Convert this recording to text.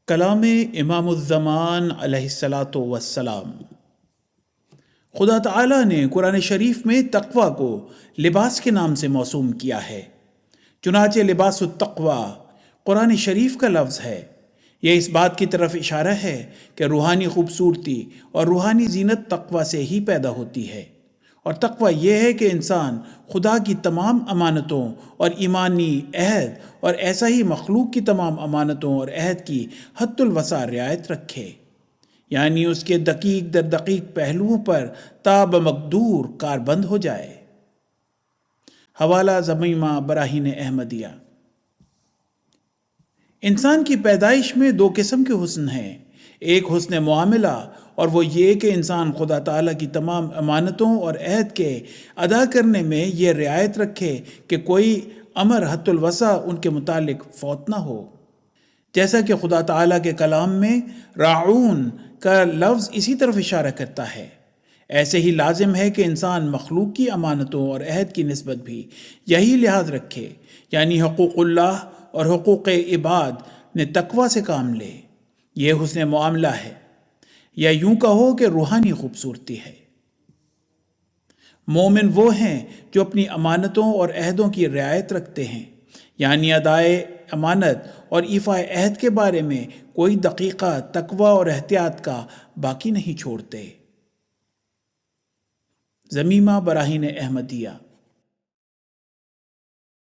کلام امام الزمان علیہ الصلاۃ والسلام۔ خدا تعالیٰ نے قرآن شریف میں تقوی کو لباس کے نام سے موسوم کیا ہے۔ چنانچہ لباس التقوی قرآن شریف کا لفظ ہے۔ یہ اس بات کی طرف اشارہ ہے کہ روحانی خوبصورتی اور روحانی زینت تقوی سے ہی پیدا ہوتی ہے، اور تقوی یہ ہے کہ انسان خدا کی تمام امانتوں اور ایمانی عہد اور ایسا ہی مخلوق کی تمام امانتوں اور عہد کی حد الوسع رعایت رکھے، یعنی اس کے دقیق در دقیق پہلوؤں پر تا بمقدور کاربند ہو جائے۔ حوالہ ضمیمہ براہین احمدیہ۔ انسان کی پیدائش میں دو قسم کے حسن ہیں، ایک حسن معاملہ، اور وہ یہ کہ انسان خدا تعالیٰ کی تمام امانتوں اور عہد کے ادا کرنے میں یہ رعایت رکھے کہ کوئی امر حد الوسع ان کے متعلق فوت نہ ہو، جیسا کہ خدا تعالیٰ کے کلام میں راعون کا لفظ اسی طرف اشارہ کرتا ہے۔ ایسے ہی لازم ہے کہ انسان مخلوق کی امانتوں اور عہد کی نسبت بھی یہی لحاظ رکھے، یعنی حقوق اللہ اور حقوق عباد نے تقوی سے کام لے۔ یہ حسن معاملہ ہے، یا یوں کہو کہ روحانی خوبصورتی ہے۔ مومن وہ ہیں جو اپنی امانتوں اور عہدوں کی رعایت رکھتے ہیں، یعنی ادائے امانت اور ایفاء عہد کے بارے میں کوئی دقیقہ تقوی اور احتیاط کا باقی نہیں چھوڑتے۔ ضمیمہ براہین احمدیہ۔